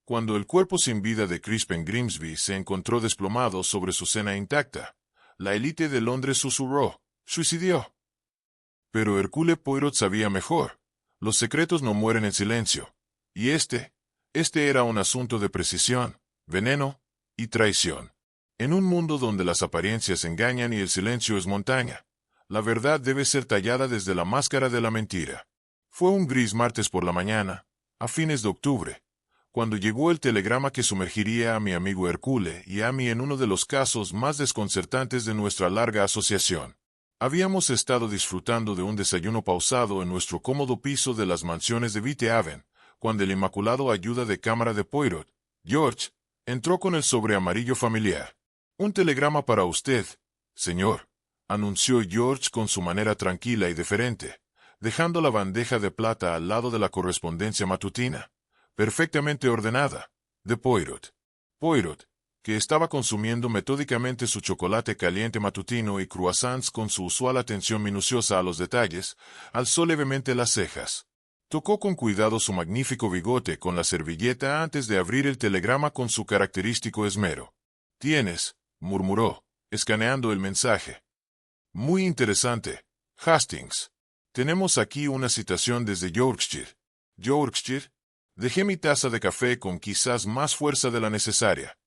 cuando el cuerpo sin vida de Crispin Grimsby se encontró desplomado sobre su cena intacta, la élite de Londres susurró, «Suicidio». Pero Hercule Poirot sabía mejor. Los secretos no mueren en silencio. Y este era un asunto de precisión, veneno y traición. En un mundo donde las apariencias engañan y el silencio es montaña, la verdad debe ser tallada desde la máscara de la mentira. Fue un gris martes por la mañana, a fines de octubre, cuando llegó el telegrama que sumergiría a mi amigo Hercule y a mí en uno de los casos más desconcertantes de nuestra larga asociación. Habíamos estado disfrutando de un desayuno pausado en nuestro cómodo piso de las mansiones de Vite Haven, cuando el inmaculado ayuda de cámara de Poirot, George, entró con el sobre amarillo familiar. «Un telegrama para usted, señor», anunció George con su manera tranquila y deferente, dejando la bandeja de plata al lado de la correspondencia matutina, perfectamente ordenada, de Poirot. Poirot, que estaba consumiendo metódicamente su chocolate caliente matutino y croissants con su usual atención minuciosa a los detalles, alzó levemente las cejas. Tocó con cuidado su magnífico bigote con la servilleta antes de abrir el telegrama con su característico esmero. «Tienes», murmuró, escaneando el mensaje. «Muy interesante, Hastings. Tenemos aquí una citación desde Yorkshire». «¿Yorkshire?» Dejé mi taza de café con quizás más fuerza de la necesaria.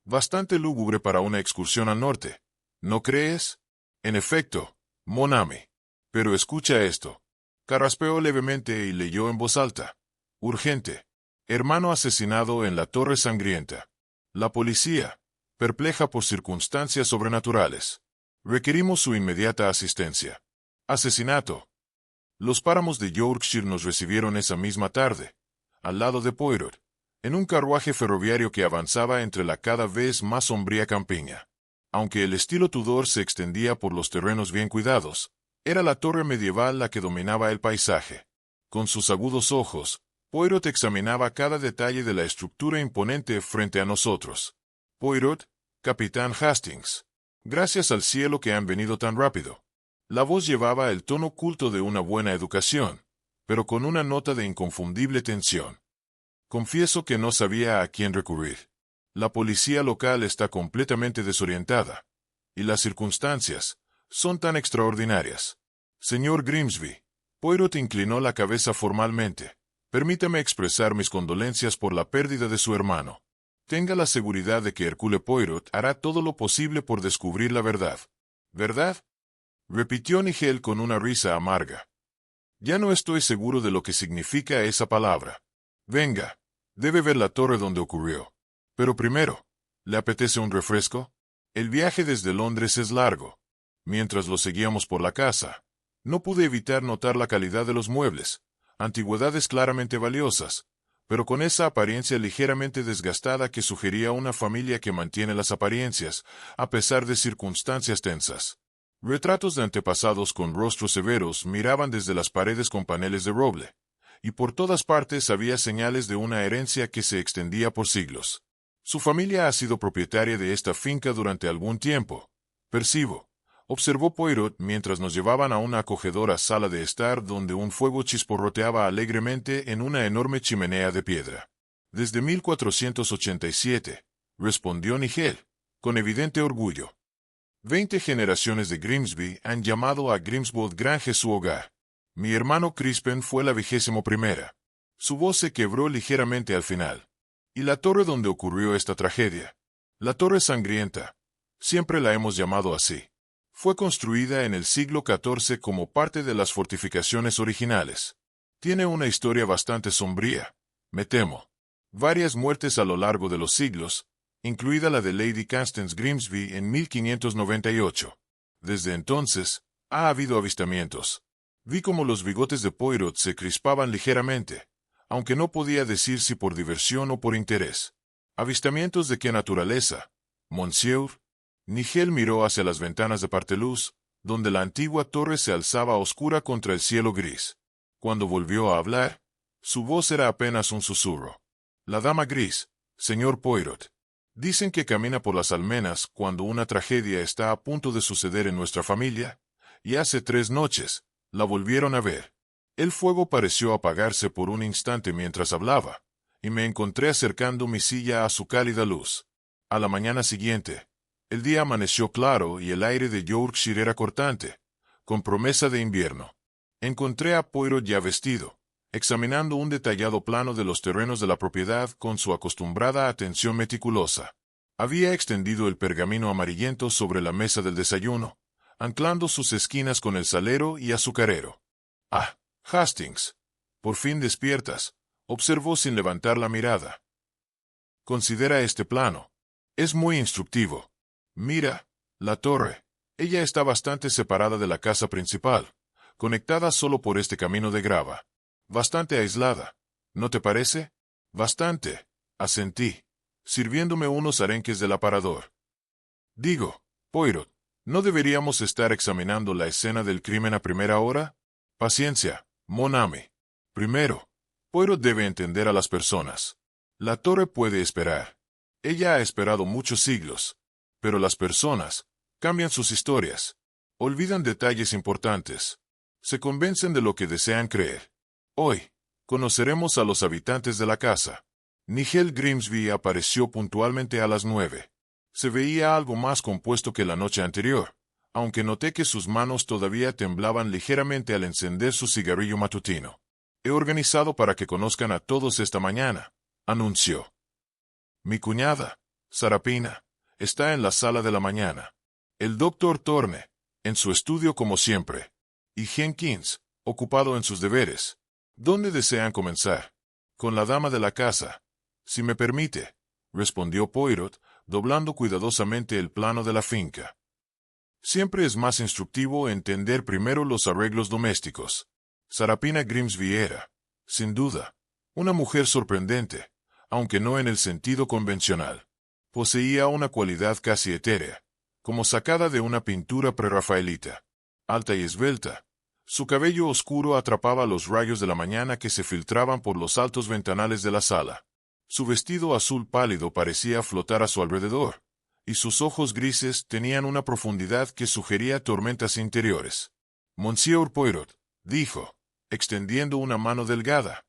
«Bastante lúgubre para una excursión al norte, ¿no crees?» «En efecto, mon ami. Pero escucha esto». Carraspeó levemente y leyó en voz alta. «Urgente. Hermano asesinado en la Torre Sangrienta. La policía, perpleja por circunstancias sobrenaturales. Requerimos su inmediata asistencia. Asesinato». Los páramos de Yorkshire nos recibieron esa misma tarde, al lado de Poirot, en un carruaje ferroviario que avanzaba entre la cada vez más sombría campiña. Aunque el estilo Tudor se extendía por los terrenos bien cuidados, era la torre medieval la que dominaba el paisaje. Con sus agudos ojos, Poirot examinaba cada detalle de la estructura imponente frente a nosotros. «Poirot, capitán Hastings. Gracias al cielo que han venido tan rápido». La voz llevaba el tono culto de una buena educación, pero con una nota de inconfundible tensión. «Confieso que no sabía a quién recurrir. La policía local está completamente desorientada, y las circunstancias son tan extraordinarias. Señor Grimsby». Poirot inclinó la cabeza formalmente. «Permítame expresar mis condolencias por la pérdida de su hermano. Tenga la seguridad de que Hercule Poirot hará todo lo posible por descubrir la verdad». «¿Verdad?», repitió Nigel con una risa amarga. «Ya no estoy seguro de lo que significa esa palabra. Venga, debe ver la torre donde ocurrió. Pero primero, ¿le apetece un refresco? El viaje desde Londres es largo». Mientras lo seguíamos por la casa, no pude evitar notar la calidad de los muebles, antigüedades claramente valiosas, pero con esa apariencia ligeramente desgastada que sugería una familia que mantiene las apariencias, a pesar de circunstancias tensas. Retratos de antepasados con rostros severos miraban desde las paredes con paneles de roble, y por todas partes había señales de una herencia que se extendía por siglos. «Su familia ha sido propietaria de esta finca durante algún tiempo, percibo», observó Poirot mientras nos llevaban a una acogedora sala de estar donde un fuego chisporroteaba alegremente en una enorme chimenea de piedra. «Desde 1487», respondió Nigel, con evidente orgullo. 20 generaciones de Grimsby han llamado a Grimswood Grange su hogar. Mi hermano Crispin fue la 21ª. Su voz se quebró ligeramente al final. «¿Y la torre donde ocurrió esta tragedia?» «La Torre Sangrienta. Siempre la hemos llamado así. Fue construida en el siglo XIV como parte de las fortificaciones originales. Tiene una historia bastante sombría, me temo. Varias muertes a lo largo de los siglos, incluida la de Lady Constance Grimsby en 1598. Desde entonces, ha habido avistamientos. Vi cómo los bigotes de Poirot se crispaban ligeramente, aunque no podía decir si por diversión o por interés. ¿Avistamientos de qué naturaleza, monsieur?» Nigel miró hacia las ventanas de parteluz, donde la antigua torre se alzaba oscura contra el cielo gris. Cuando volvió a hablar, su voz era apenas un susurro. «La dama gris, señor Poirot. Dicen que camina por las almenas cuando una tragedia está a punto de suceder en nuestra familia, y hace 3 noches la volvieron a ver». El fuego pareció apagarse por un instante mientras hablaba, y me encontré acercando mi silla a su cálida luz. A la mañana siguiente, el día amaneció claro y el aire de Yorkshire era cortante, con promesa de invierno. Encontré a Poirot ya vestido, examinando un detallado plano de los terrenos de la propiedad con su acostumbrada atención meticulosa. Había extendido el pergamino amarillento sobre la mesa del desayuno, anclando sus esquinas con el salero y azucarero. «Ah, Hastings, por fin despiertas», observó sin levantar la mirada. «Considera este plano. Es muy instructivo. Mira, la torre. Ella está bastante separada de la casa principal, conectada solo por este camino de grava. Bastante aislada, ¿no te parece?» «Bastante», asentí, sirviéndome unos arenques del aparador. «Digo, Poirot, ¿no deberíamos estar examinando la escena del crimen a primera hora?» «Paciencia, mon ami. Primero, Poirot debe entender a las personas. La torre puede esperar. Ella ha esperado muchos siglos. Pero las personas cambian sus historias. Olvidan detalles importantes. Se convencen de lo que desean creer. Hoy, conoceremos a los habitantes de la casa». Nigel Grimsby apareció puntualmente a las 9. Se veía algo más compuesto que la noche anterior, aunque noté que sus manos todavía temblaban ligeramente al encender su cigarrillo matutino. «He organizado para que conozcan a todos esta mañana», anunció. «Mi cuñada, Sarapina, está en la sala de la mañana. El doctor Thorne, en su estudio como siempre. Y Jenkins, ocupado en sus deberes. ¿Dónde desean comenzar?» «Con la dama de la casa, si me permite», respondió Poirot, doblando cuidadosamente el plano de la finca. Siempre es más instructivo entender primero los arreglos domésticos. Sarapina Grimsby era, sin duda, una mujer sorprendente, aunque no en el sentido convencional. Poseía una cualidad casi etérea, como sacada de una pintura prerrafaelita. Alta y esbelta, su cabello oscuro atrapaba los rayos de la mañana que se filtraban por los altos ventanales de la sala. Su vestido azul pálido parecía flotar a su alrededor, y sus ojos grises tenían una profundidad que sugería tormentas interiores. «Monsieur Poirot», dijo, extendiendo una mano delgada.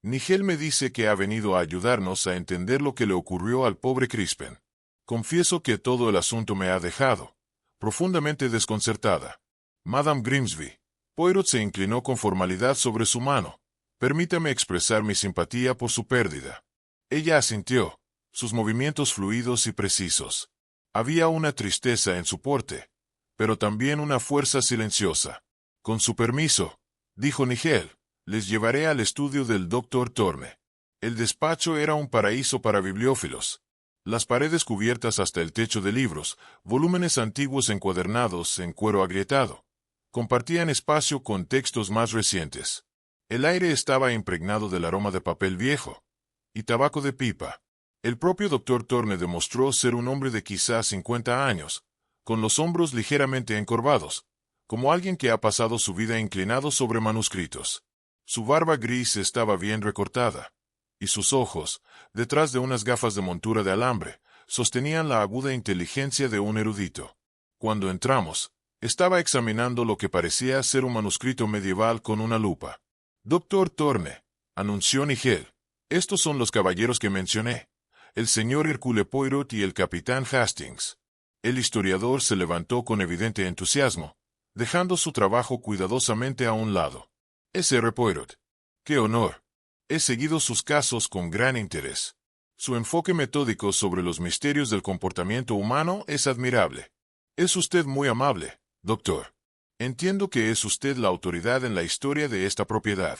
«Nigel me dice que ha venido a ayudarnos a entender lo que le ocurrió al pobre Crispin. Confieso que todo el asunto me ha dejado profundamente desconcertada». «Madame Grimsby». Poirot se inclinó con formalidad sobre su mano. «Permítame expresar mi simpatía por su pérdida». Ella asintió, sus movimientos fluidos y precisos. Había una tristeza en su porte, pero también una fuerza silenciosa. «Con su permiso», dijo Nigel, «les llevaré al estudio del doctor Thorne». El despacho era un paraíso para bibliófilos. Las paredes cubiertas hasta el techo de libros, volúmenes antiguos encuadernados en cuero agrietado, compartían espacio con textos más recientes. El aire estaba impregnado del aroma de papel viejo y tabaco de pipa. El propio doctor Thorne demostró ser un hombre de quizás 50 años, con los hombros ligeramente encorvados, como alguien que ha pasado su vida inclinado sobre manuscritos. Su barba gris estaba bien recortada, y sus ojos, detrás de unas gafas de montura de alambre, sostenían la aguda inteligencia de un erudito. Cuando entramos, estaba examinando lo que parecía ser un manuscrito medieval con una lupa. «Doctor Thorne», anunció Nigel, «estos son los caballeros que mencioné, el señor Hercule Poirot y el capitán Hastings». El historiador se levantó con evidente entusiasmo, dejando su trabajo cuidadosamente a un lado. «S.R. Poirot. ¡Qué honor! He seguido sus casos con gran interés. Su enfoque metódico sobre los misterios del comportamiento humano es admirable. Es usted muy amable, doctor. Entiendo que es usted la autoridad en la historia de esta propiedad».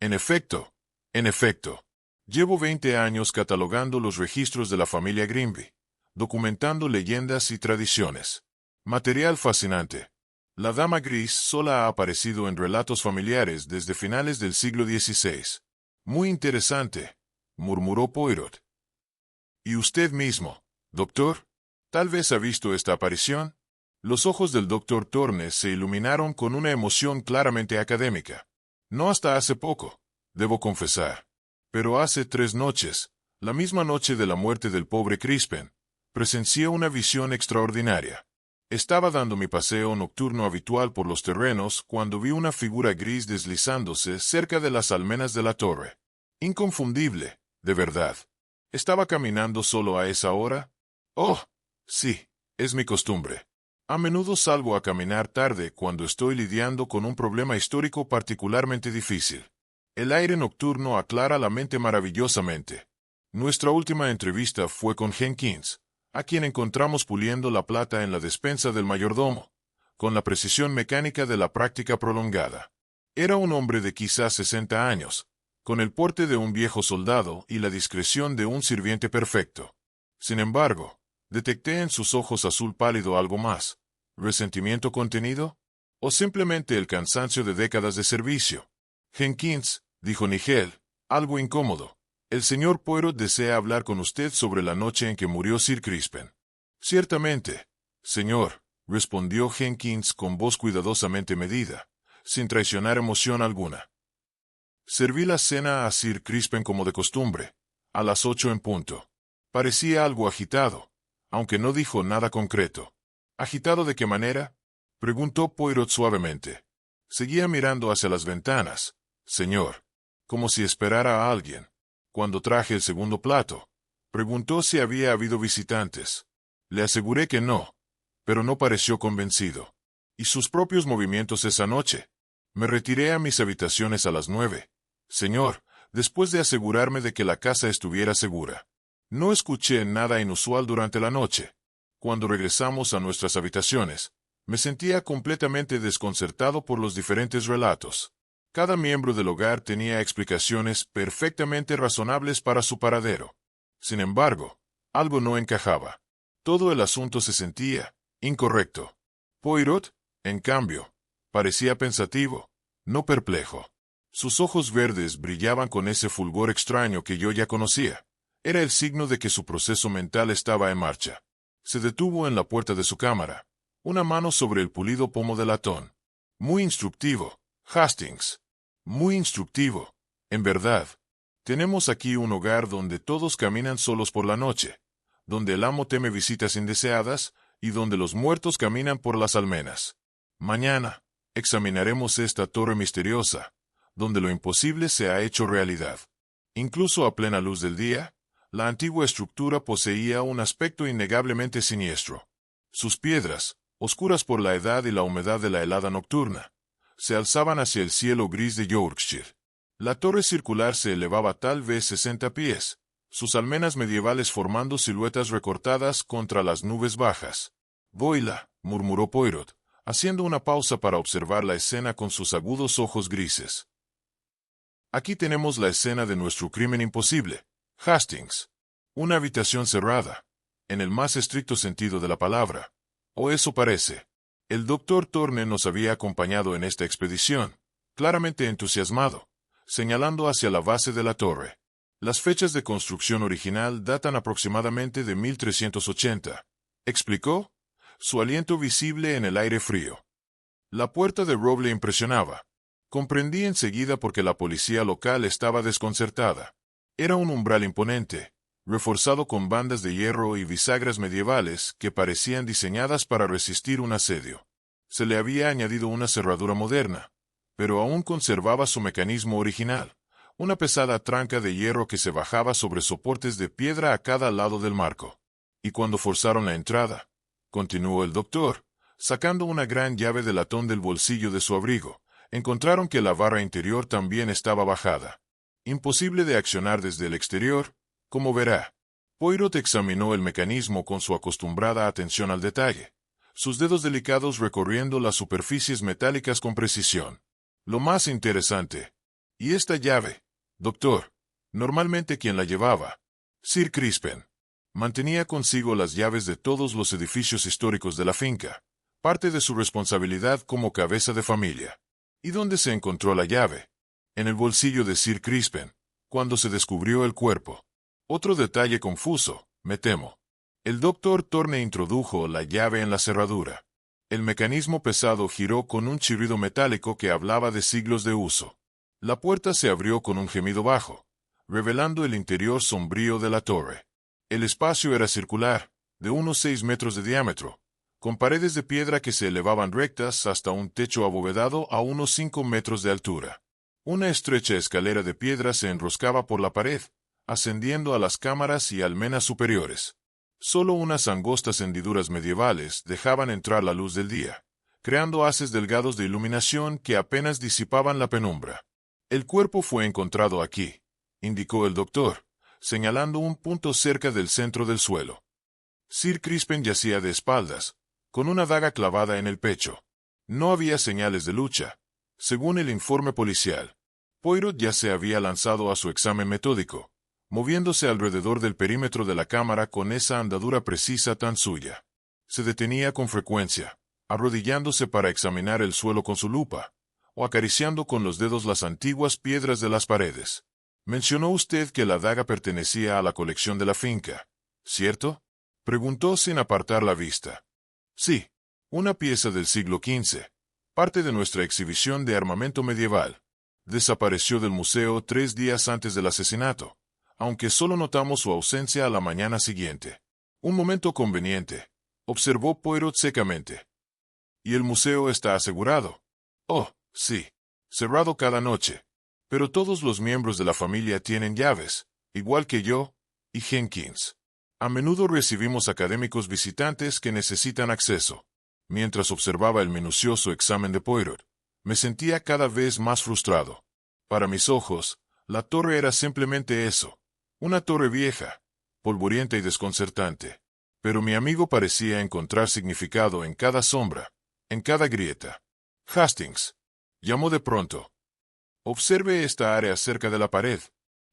En efecto. Llevo 20 años catalogando los registros de la familia Grimsby, documentando leyendas y tradiciones. Material fascinante. La dama gris sola ha aparecido en relatos familiares desde finales del siglo XVI. Muy interesante, murmuró Poirot. ¿Y usted mismo, doctor? ¿Tal vez ha visto esta aparición? Los ojos del doctor Thorne se iluminaron con una emoción claramente académica. No hasta hace poco, debo confesar. Pero hace 3 noches, la misma noche de la muerte del pobre Crispin, presencié una visión extraordinaria. Estaba dando mi paseo nocturno habitual por los terrenos cuando vi una figura gris deslizándose cerca de las almenas de la torre. Inconfundible, de verdad. ¿Estaba caminando solo a esa hora? Oh, sí, es mi costumbre. A menudo salgo a caminar tarde cuando estoy lidiando con un problema histórico particularmente difícil. El aire nocturno aclara la mente maravillosamente. Nuestra última entrevista fue con Jenkins, a quien encontramos puliendo la plata en la despensa del mayordomo, con la precisión mecánica de la práctica prolongada. Era un hombre de quizás 60 años, con el porte de un viejo soldado y la discreción de un sirviente perfecto. Sin embargo, detecté en sus ojos azul pálido algo más. ¿Resentimiento contenido? ¿O simplemente el cansancio de décadas de servicio? Jenkins, dijo Nigel, algo incómodo. El señor Poirot desea hablar con usted sobre la noche en que murió Sir Crispin. Ciertamente, señor, respondió Jenkins con voz cuidadosamente medida, sin traicionar emoción alguna. Serví la cena a Sir Crispin como de costumbre, a las 8 en punto. Parecía algo agitado, aunque no dijo nada concreto. ¿Agitado de qué manera?, preguntó Poirot suavemente. Seguía mirando hacia las ventanas, señor, como si esperara a alguien. Cuando traje el segundo plato, preguntó si había habido visitantes. Le aseguré que no, pero no pareció convencido. ¿Y sus propios movimientos esa noche? Me retiré a mis habitaciones a las 9, señor, después de asegurarme de que la casa estuviera segura. No escuché nada inusual durante la noche. Cuando regresamos a nuestras habitaciones, me sentía completamente desconcertado por los diferentes relatos. Cada miembro del hogar tenía explicaciones perfectamente razonables para su paradero. Sin embargo, algo no encajaba. Todo el asunto se sentía incorrecto. Poirot, en cambio, parecía pensativo, no perplejo. Sus ojos verdes brillaban con ese fulgor extraño que yo ya conocía. Era el signo de que su proceso mental estaba en marcha. Se detuvo en la puerta de su cámara, una mano sobre el pulido pomo de latón. Muy instructivo, Hastings. Muy instructivo, en verdad. Tenemos aquí un hogar donde todos caminan solos por la noche, donde el amo teme visitas indeseadas y donde los muertos caminan por las almenas. Mañana, examinaremos esta torre misteriosa, donde lo imposible se ha hecho realidad. Incluso a plena luz del día, la antigua estructura poseía un aspecto innegablemente siniestro. Sus piedras, oscuras por la edad y la humedad de la helada nocturna, se alzaban hacia el cielo gris de Yorkshire. La torre circular se elevaba tal vez 60 pies, sus almenas medievales formando siluetas recortadas contra las nubes bajas. «Voila», murmuró Poirot, haciendo una pausa para observar la escena con sus agudos ojos grises. «Aquí tenemos la escena de nuestro crimen imposible, Hastings. Una habitación cerrada, en el más estricto sentido de la palabra. O eso parece. El doctor Thorne nos había acompañado en esta expedición, claramente entusiasmado, señalando hacia la base de la torre. Las fechas de construcción original datan aproximadamente de 1380, explicó, su aliento visible en el aire frío. La puerta de roble impresionaba. Comprendí enseguida por qué la policía local estaba desconcertada. Era un umbral imponente, reforzado con bandas de hierro y bisagras medievales que parecían diseñadas para resistir un asedio. Se le había añadido una cerradura moderna, pero aún conservaba su mecanismo original, una pesada tranca de hierro que se bajaba sobre soportes de piedra a cada lado del marco. Y cuando forzaron la entrada, continuó el doctor, sacando una gran llave de latón del bolsillo de su abrigo, encontraron que la barra interior también estaba bajada. Imposible de accionar desde el exterior, como verá. Poirot examinó el mecanismo con su acostumbrada atención al detalle, sus dedos delicados recorriendo las superficies metálicas con precisión. Lo más interesante. ¿Y esta llave, doctor? Normalmente quien la llevaba. Sir Crispin. Mantenía consigo las llaves de todos los edificios históricos de la finca, parte de su responsabilidad como cabeza de familia. ¿Y dónde se encontró la llave? En el bolsillo de Sir Crispin, cuando se descubrió el cuerpo. Otro detalle confuso, me temo. El doctor Thorne introdujo la llave en la cerradura. El mecanismo pesado giró con un chirrido metálico que hablaba de siglos de uso. La puerta se abrió con un gemido bajo, revelando el interior sombrío de la torre. El espacio era circular, de unos 6 metros de diámetro, con paredes de piedra que se elevaban rectas hasta un techo abovedado a unos 5 metros de altura. Una estrecha escalera de piedra se enroscaba por la pared, ascendiendo a las cámaras y almenas superiores. Solo unas angostas hendiduras medievales dejaban entrar la luz del día, creando haces delgados de iluminación que apenas disipaban la penumbra. El cuerpo fue encontrado aquí, indicó el doctor, señalando un punto cerca del centro del suelo. Sir Crispin yacía de espaldas, con una daga clavada en el pecho. No había señales de lucha. Según el informe policial, Poirot ya se había lanzado a su examen metódico, moviéndose alrededor del perímetro de la cámara con esa andadura precisa tan suya. Se detenía con frecuencia, arrodillándose para examinar el suelo con su lupa, o acariciando con los dedos las antiguas piedras de las paredes. Mencionó usted que la daga pertenecía a la colección de la finca, ¿cierto? Preguntó sin apartar la vista. Sí, una pieza del siglo XV, parte de nuestra exhibición de armamento medieval. Desapareció del museo 3 días antes del asesinato, aunque solo notamos su ausencia a la mañana siguiente. Un momento conveniente, observó Poirot secamente. ¿Y el museo está asegurado? Oh, sí, cerrado cada noche. Pero todos los miembros de la familia tienen llaves, igual que yo y Jenkins. A menudo recibimos académicos visitantes que necesitan acceso. Mientras observaba el minucioso examen de Poirot, me sentía cada vez más frustrado. Para mis ojos, la torre era simplemente eso, una torre vieja, polvorienta y desconcertante. Pero mi amigo parecía encontrar significado en cada sombra, en cada grieta. Hastings, llamó de pronto. Observe esta área cerca de la pared.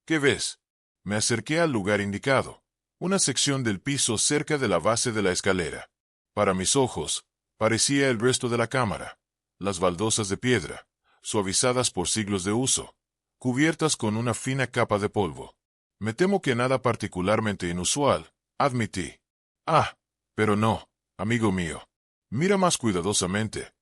¿Qué ves? Me acerqué al lugar indicado, una sección del piso cerca de la base de la escalera. Para mis ojos, parecía el resto de la cámara, las baldosas de piedra, suavizadas por siglos de uso, cubiertas con una fina capa de polvo. Me temo que nada particularmente inusual, admití. Ah, pero no, amigo mío. Mira más cuidadosamente.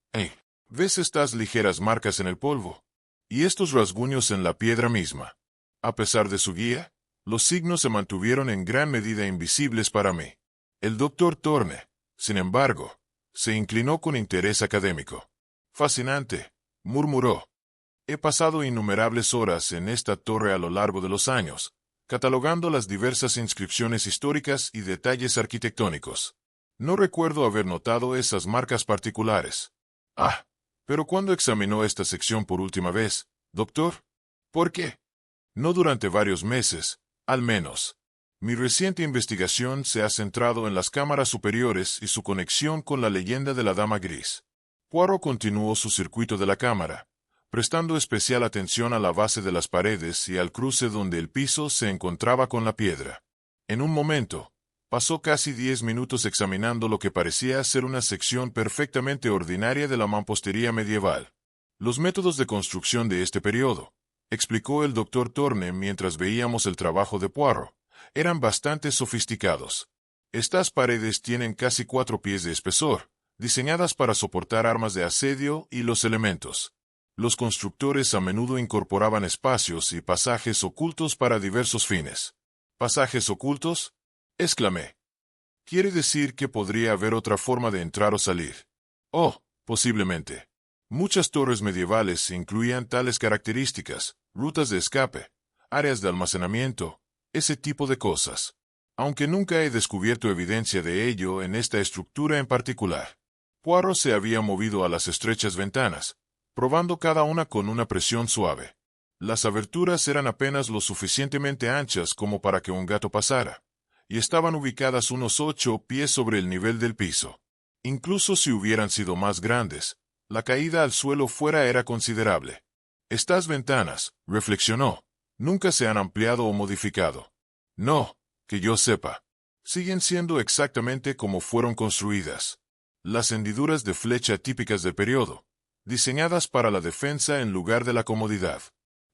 ¿Ves estas ligeras marcas en el polvo? Y estos rasguños en la piedra misma. A pesar de su guía, los signos se mantuvieron en gran medida invisibles para mí. El doctor Thorne, sin embargo, se inclinó con interés académico. Fascinante, murmuró. He pasado innumerables horas en esta torre a lo largo de los años, catalogando las diversas inscripciones históricas y detalles arquitectónicos. No recuerdo haber notado esas marcas particulares. Ah, pero ¿cuándo examinó esta sección por última vez, doctor? ¿Por qué? No durante varios meses, al menos. Mi reciente investigación se ha centrado en las cámaras superiores y su conexión con la leyenda de la Dama Gris. Poirot continuó su circuito de la cámara, prestando especial atención a la base de las paredes y al cruce donde el piso se encontraba con la piedra. En un momento, pasó casi 10 minutos examinando lo que parecía ser una sección perfectamente ordinaria de la mampostería medieval. Los métodos de construcción de este periodo, explicó el doctor Thorne mientras veíamos el trabajo de Poirot, eran bastante sofisticados. Estas paredes tienen casi 4 pies de espesor, diseñadas para soportar armas de asedio y los elementos. Los constructores a menudo incorporaban espacios y pasajes ocultos para diversos fines. ¿Pasajes ocultos?, exclamé. ¿Quiere decir que podría haber otra forma de entrar o salir? Oh, posiblemente. Muchas torres medievales incluían tales características, rutas de escape, áreas de almacenamiento, ese tipo de cosas. Aunque nunca he descubierto evidencia de ello en esta estructura en particular. Poirot se había movido a las estrechas ventanas, probando cada una con una presión suave. Las aberturas eran apenas lo suficientemente anchas como para que un gato pasara, y estaban ubicadas unos 8 pies sobre el nivel del piso. Incluso si hubieran sido más grandes, la caída al suelo fuera era considerable. Estas ventanas, reflexionó, nunca se han ampliado o modificado. No, que yo sepa. Siguen siendo exactamente como fueron construidas. Las hendiduras de flecha típicas del periodo, diseñadas para la defensa en lugar de la comodidad.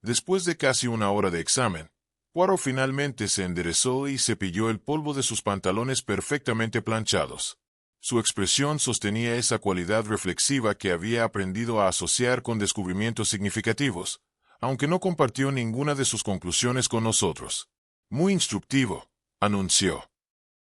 Después de casi una hora de examen, Poirot finalmente se enderezó y cepilló el polvo de sus pantalones perfectamente planchados. Su expresión sostenía esa cualidad reflexiva que había aprendido a asociar con descubrimientos significativos, aunque no compartió ninguna de sus conclusiones con nosotros. Muy instructivo, anunció.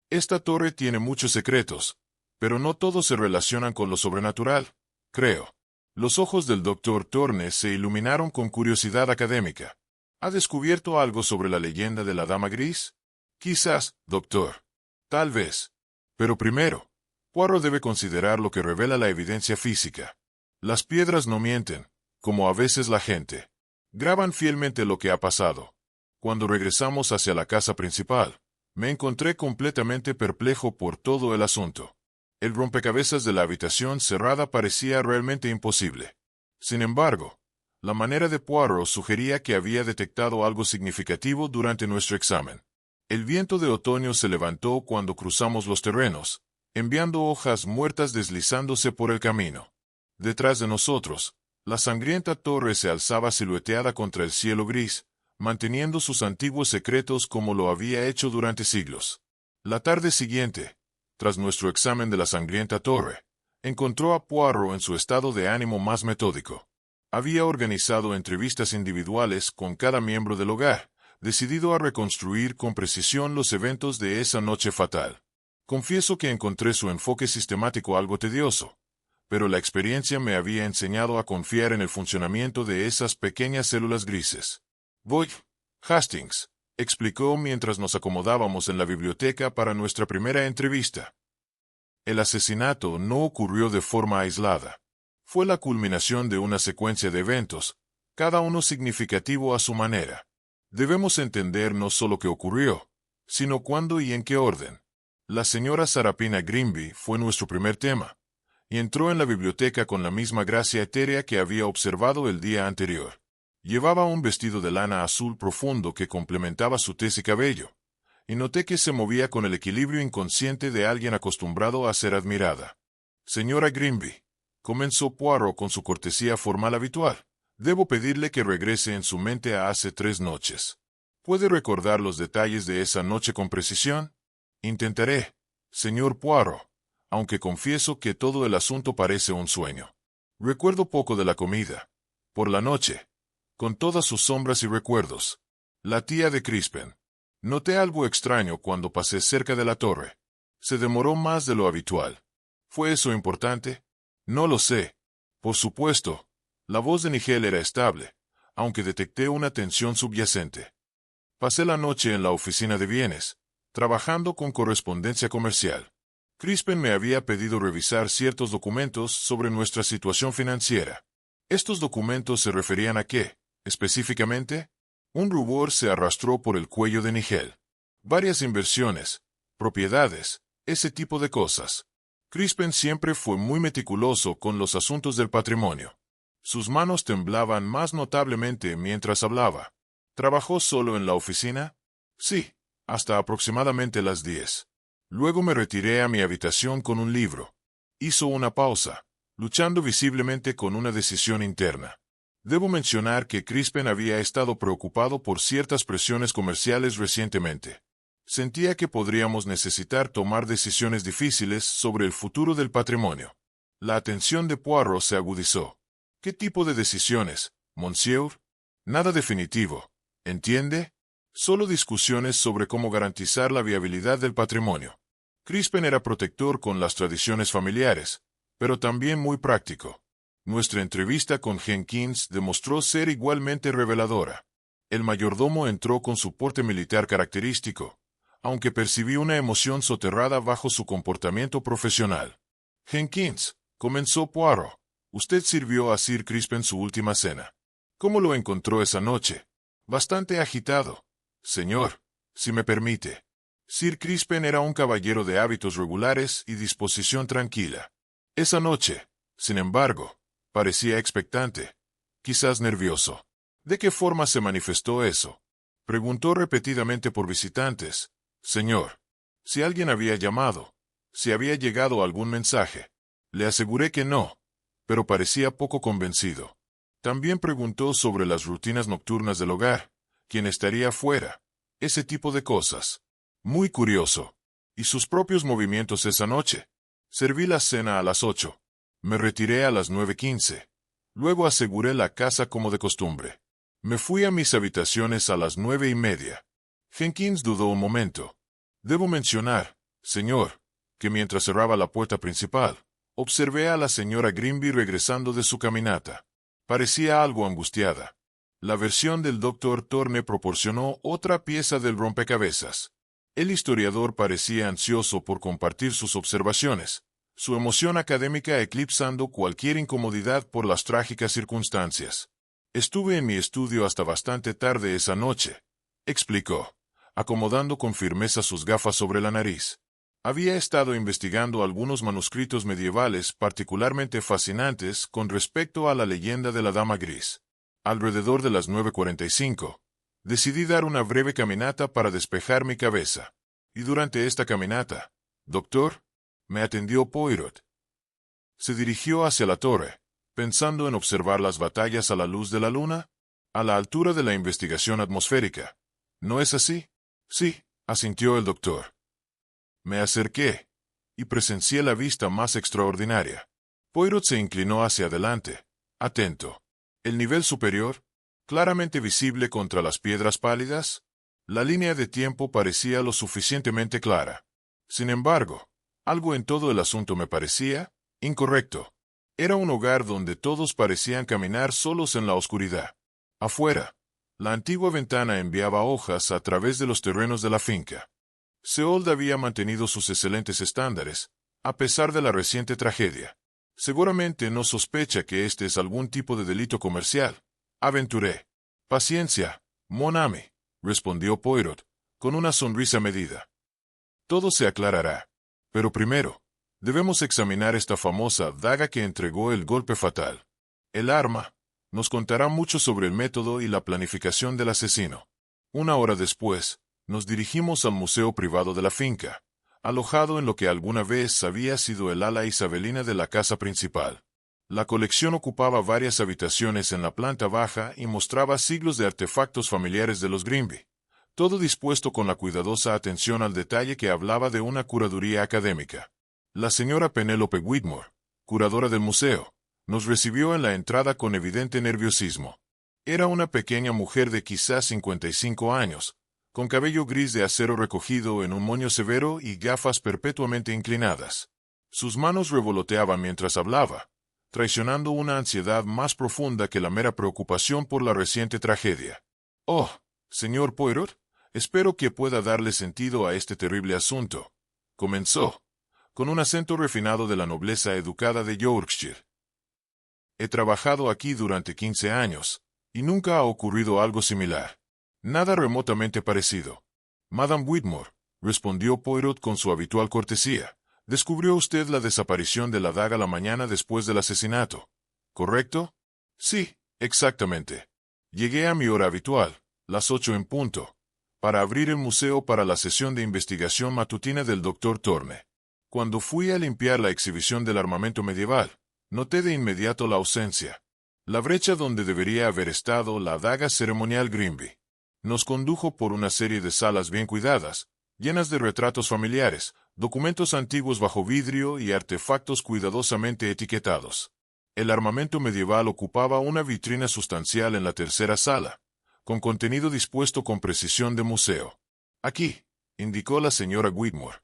Esta torre tiene muchos secretos, pero no todos se relacionan con lo sobrenatural, creo. Los ojos del doctor Thorne se iluminaron con curiosidad académica. ¿Ha descubierto algo sobre la leyenda de la Dama Gris? Quizás, doctor. Tal vez. Pero primero, Poirot debe considerar lo que revela la evidencia física. Las piedras no mienten, como a veces la gente. Graban fielmente lo que ha pasado. Cuando regresamos hacia la casa principal, me encontré completamente perplejo por todo el asunto. El rompecabezas de la habitación cerrada parecía realmente imposible. Sin embargo, la manera de Poirot sugería que había detectado algo significativo durante nuestro examen. El viento de otoño se levantó cuando cruzamos los terrenos, enviando hojas muertas deslizándose por el camino. Detrás de nosotros, la sangrienta torre se alzaba silueteada contra el cielo gris, manteniendo sus antiguos secretos como lo había hecho durante siglos. La tarde siguiente, tras nuestro examen de la sangrienta torre, encontró a Poirot en su estado de ánimo más metódico. Había organizado entrevistas individuales con cada miembro del hogar, decidido a reconstruir con precisión los eventos de esa noche fatal. Confieso que encontré su enfoque sistemático algo tedioso, pero la experiencia me había enseñado a confiar en el funcionamiento de esas pequeñas células grises. Voy, Hastings, explicó mientras nos acomodábamos en la biblioteca para nuestra primera entrevista. El asesinato no ocurrió de forma aislada. Fue la culminación de una secuencia de eventos, cada uno significativo a su manera. Debemos entender no solo qué ocurrió, sino cuándo y en qué orden. La señora Sarapina Grimby fue nuestro primer tema, y entró en la biblioteca con la misma gracia etérea que había observado el día anterior. Llevaba un vestido de lana azul profundo que complementaba su tez y cabello, y noté que se movía con el equilibrio inconsciente de alguien acostumbrado a ser admirada. Señora Grimby, comenzó Poirot con su cortesía formal habitual. Debo pedirle que regrese en su mente a hace 3 noches. ¿Puede recordar los detalles de esa noche con precisión? Intentaré, señor Poirot, aunque confieso que todo el asunto parece un sueño. Recuerdo poco de la comida. Por la noche, con todas sus sombras y recuerdos. La tía de Crispin. Noté algo extraño cuando pasé cerca de la torre. Se demoró más de lo habitual. ¿Fue eso importante? No lo sé. Por supuesto, la voz de Nigel era estable, aunque detecté una tensión subyacente. Pasé la noche en la oficina de bienes, trabajando con correspondencia comercial. Crispin me había pedido revisar ciertos documentos sobre nuestra situación financiera. ¿Estos documentos se referían a qué, específicamente? Un rubor se arrastró por el cuello de Nigel. Varias inversiones, propiedades, ese tipo de cosas. Crispin siempre fue muy meticuloso con los asuntos del patrimonio. Sus manos temblaban más notablemente mientras hablaba. ¿Trabajó solo en la oficina? Sí, hasta aproximadamente las 10. Luego me retiré a mi habitación con un libro. Hizo una pausa, luchando visiblemente con una decisión interna. Debo mencionar que Crispin había estado preocupado por ciertas presiones comerciales recientemente. Sentía que podríamos necesitar tomar decisiones difíciles sobre el futuro del patrimonio. La atención de Poirot se agudizó. ¿Qué tipo de decisiones, monsieur? Nada definitivo, ¿entiende? Solo discusiones sobre cómo garantizar la viabilidad del patrimonio. Crispin era protector con las tradiciones familiares, pero también muy práctico. Nuestra entrevista con Jenkins demostró ser igualmente reveladora. El mayordomo entró con su porte militar característico, aunque percibí una emoción soterrada bajo su comportamiento profesional. Jenkins, comenzó Poirot. Usted sirvió a Sir Crispin su última cena. ¿Cómo lo encontró esa noche? Bastante agitado, señor, si me permite. Sir Crispin era un caballero de hábitos regulares y disposición tranquila. Esa noche, sin embargo, parecía expectante, quizás nervioso. ¿De qué forma se manifestó eso? Preguntó repetidamente por visitantes. Señor, si alguien había llamado, si había llegado algún mensaje. Le aseguré que no, pero parecía poco convencido. También preguntó sobre las rutinas nocturnas del hogar, quién estaría fuera, ese tipo de cosas. Muy curioso. Y sus propios movimientos esa noche. Serví la cena a las 8. Me retiré a las 9:15. Luego aseguré la casa como de costumbre. Me fui a mis habitaciones a las 9:30. Jenkins dudó un momento. Debo mencionar, señor, que mientras cerraba la puerta principal, Observé a la señora Grimby regresando de su caminata. Parecía algo angustiada. La versión del Dr. Thorne proporcionó otra pieza del rompecabezas. El historiador parecía ansioso por compartir sus observaciones, su emoción académica eclipsando cualquier incomodidad por las trágicas circunstancias. Estuve en mi estudio hasta bastante tarde esa noche, explicó, acomodando con firmeza sus gafas sobre la nariz. Había estado investigando algunos manuscritos medievales particularmente fascinantes con respecto a la leyenda de la Dama Gris. Alrededor de las 9:45, decidí dar una breve caminata para despejar mi cabeza. Y durante esta caminata, doctor, me atendió Poirot. Se dirigió hacia la torre, pensando en observar las batallas a la luz de la luna, a la altura de la investigación atmosférica. ¿No es así? Sí, asintió el doctor. Me acerqué, y presencié la vista más extraordinaria. Poirot se inclinó hacia adelante, atento. El nivel superior, claramente visible contra las piedras pálidas, la línea de tiempo parecía lo suficientemente clara. Sin embargo, algo en todo el asunto me parecía incorrecto. Era un hogar donde todos parecían caminar solos en la oscuridad. Afuera, la antigua ventana enviaba hojas a través de los terrenos de la finca. Seold había mantenido sus excelentes estándares, a pesar de la reciente tragedia. Seguramente no sospecha que este es algún tipo de delito comercial, aventuré. Paciencia, mon ami, respondió Poirot, con una sonrisa medida. Todo se aclarará. Pero primero, debemos examinar esta famosa daga que entregó el golpe fatal. El arma nos contará mucho sobre el método y la planificación del asesino. Una hora después, nos dirigimos al museo privado de la finca, alojado en lo que alguna vez había sido el ala isabelina de la casa principal. La colección ocupaba varias habitaciones en la planta baja y mostraba siglos de artefactos familiares de los Grimby, todo dispuesto con la cuidadosa atención al detalle que hablaba de una curaduría académica. La señora Penélope Whitmore, curadora del museo, nos recibió en la entrada con evidente nerviosismo. Era una pequeña mujer de quizás 55 años, con cabello gris de acero recogido en un moño severo y gafas perpetuamente inclinadas. Sus manos revoloteaban mientras hablaba, traicionando una ansiedad más profunda que la mera preocupación por la reciente tragedia. «Oh, señor Poirot, espero que pueda darle sentido a este terrible asunto», comenzó, con un acento refinado de la nobleza educada de Yorkshire. «He trabajado aquí durante 15 años, y nunca ha ocurrido algo similar. Nada remotamente parecido. Madame Whitmore», respondió Poirot con su habitual cortesía, «descubrió usted la desaparición de la daga la mañana después del asesinato, ¿correcto?» «Sí, exactamente. Llegué a mi hora habitual, las 8 en punto, para abrir el museo para la sesión de investigación matutina del Dr. Thorne. Cuando fui a limpiar la exhibición del armamento medieval, noté de inmediato la ausencia. La brecha donde debería haber estado la daga ceremonial Grimby. Nos condujo por una serie de salas bien cuidadas, llenas de retratos familiares, documentos antiguos bajo vidrio y artefactos cuidadosamente etiquetados. El armamento medieval ocupaba una vitrina sustancial en la tercera sala, con contenido dispuesto con precisión de museo. «Aquí», indicó la señora Whitmore.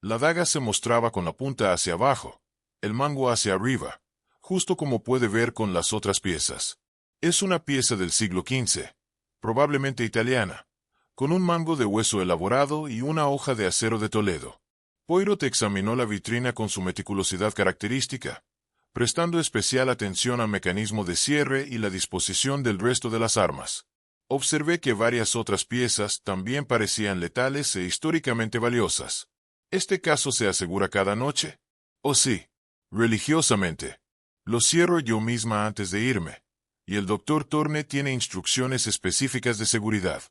La daga se mostraba con la punta hacia abajo, el mango hacia arriba, justo como puede ver con las otras piezas. Es una pieza del siglo XV. Probablemente italiana, con un mango de hueso elaborado y una hoja de acero de Toledo. Poirot examinó la vitrina con su meticulosidad característica, prestando especial atención al mecanismo de cierre y la disposición del resto de las armas. Observé que varias otras piezas también parecían letales e históricamente valiosas. ¿Este caso se asegura cada noche? Oh sí, religiosamente. Lo cierro yo misma antes de irme. Y el Dr. Thorne tiene instrucciones específicas de seguridad.